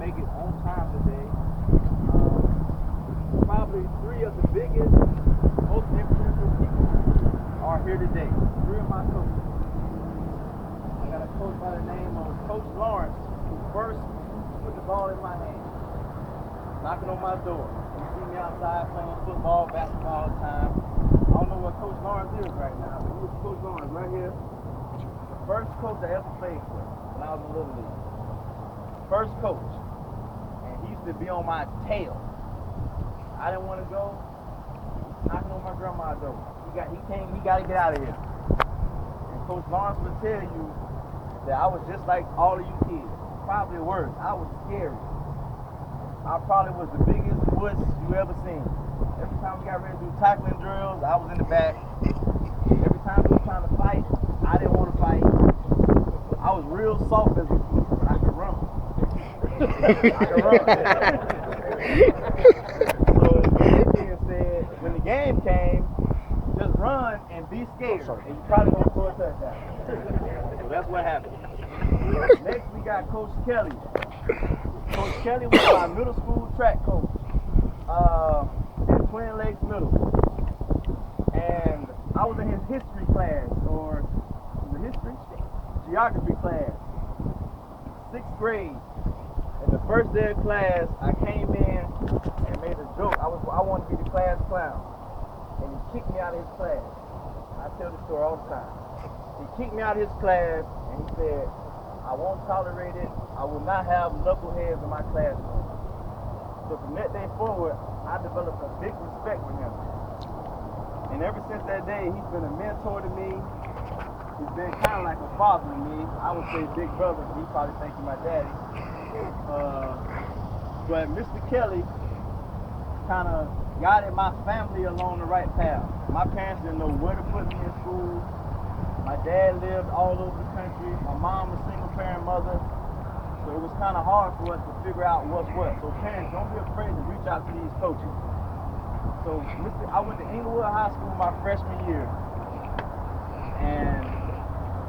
make it on time today. Probably three of the biggest, most influential people are here today. Three of my coaches. I got a coach by the name of Coach Lawrence, who first put the ball in my hand, knocking on my door. You see me outside playing football, basketball all the time. I don't know what Coach Lawrence is right now, but he was Coach Lawrence right here. The first coach I ever played for when I was in Little League. First coach. And he used to be on my tail. I didn't want to go, knocking on my grandma's door. He came, he got to get out of here. And Coach Lawrence would tell you that I was just like all of you kids. Probably worse. I was scary. I probably was the biggest wuss you ever seen. Every time we got ready to do tackling drills, I was in the back. Every time we were trying to fight, I didn't want to fight. I was real soft as a kid, but I could run. I could run. So, that being said, when the game came, just run and be scared, and you probably gonna score a touchdown. So that's what happened. Next, we got Coach Kelly. Coach Kelly was my middle school track coach at Twin Lakes Middle. And I was in his history class, or the history? Geography class, 6th grade. And the first day of class, I came in and made a joke. I wanted to be the class clown. And he kicked me out of his class. I tell this story all the time. He kicked me out of his class and he said, I won't tolerate it. I will not have knuckleheads in my classroom. So from that day forward, I developed a big respect for him. And ever since that day, he's been a mentor to me. He's been kind of like a father to me. I would say big brother. He probably think he's my daddy. But Mr. Kelly kind of guided my family along the right path. My parents didn't know where to put me in school. My dad lived all over the country. My mom was a single-parent mother. So it was kind of hard for us to figure out what's what. So parents, don't be afraid to reach out to these coaches. So I went to Inglewood High School my freshman year. And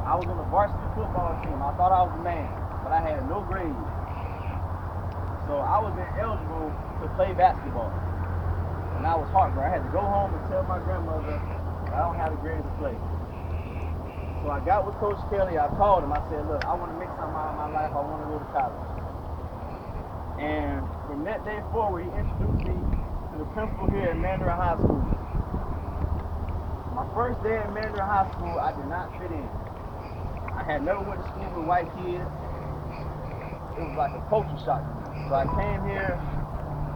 I was on the varsity football team. I thought I was a man, but I had no grades. So I was ineligible to play basketball. And I was heartbroken. I had to go home and tell my grandmother I don't have the grades to play. So I got with Coach Kelly. I called him. I said, look, I want to make something out of my life. I want to go to college. And from that day forward, he introduced me to the principal here at Mandarin High School. My first day at Mandarin High School, I did not fit in. I had never went to school with white kids. It was like a culture shock to me. So I came here.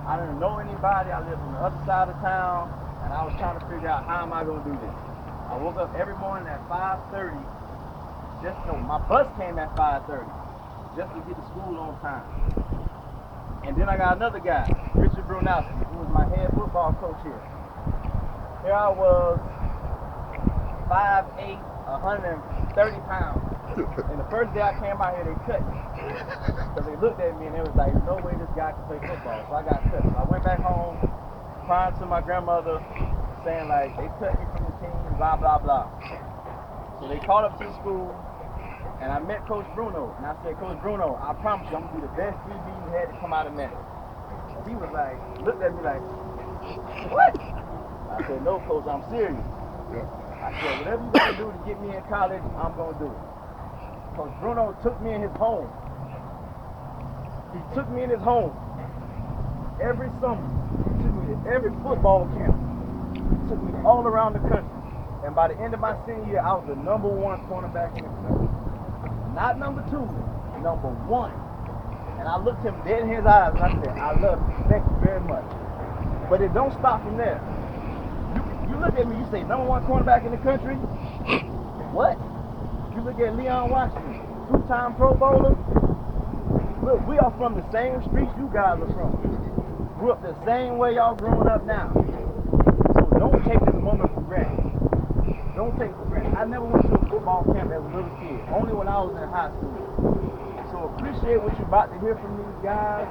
I didn't know anybody. I lived on the other side of town, and I was trying to figure out how am I going to do this. I woke up every morning at 5:30. My bus came at 5:30 just to get to school on time. And then I got another guy, Richard Burnoski, who was my head football coach here. Here I was, 5'8", 130 pounds. And the first day I came out here, they cut me. Because they looked at me and they was like, no way this guy can play football. So I got cut. So I went back home, crying to my grandmother, saying like, they cut me from the team, blah, blah, blah. So they called up to the school, and I met Coach Bruno. And I said, Coach Bruno, I promise you I'm going to be the best DB you had to come out of Memphis. And he was like, looked at me like, what? I said, no, Coach, I'm serious. I said, whatever you got to do to get me in college, I'm going to do it. Coach Bruno took me in his home. He took me in his home every summer. He took me to every football camp. He took me all around the country. And by the end of my senior year, I was the #1 cornerback in the country. Not #2, #1. And I looked him dead in his eyes and I said, I love you. Thank you very much. But it don't stop from there. You look at me, you say, #1 cornerback in the country? What? You look at Leon Washington, 2-time Pro Bowler. Look, we are from the same streets you guys are from. Grew up the same way y'all growing up now. So don't take this moment for granted. Don't take it for granted. I never went to a football camp as a little kid, only when I was in high school. So appreciate what you're about to hear from these guys.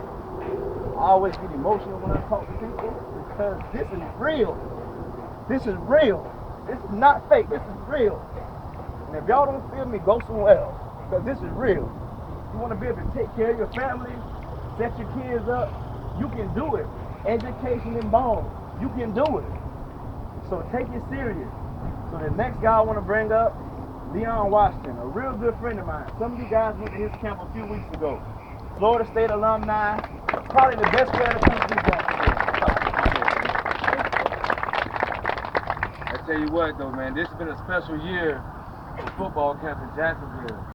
I always get emotional when I talk to people because this is real. This is real. This is not fake. This is real. And if y'all don't feel me, go somewhere else because this is real. You want to be able to take care of your family, set your kids up, you can do it. Education in bone, you can do it. So take it serious. So the next guy I want to bring up, Leon Washington, a real good friend of mine. Some of you guys went to his camp a few weeks ago. Florida State alumni, probably the best player in the country. I tell you what though, man, this has been a special year for football camp in Jacksonville.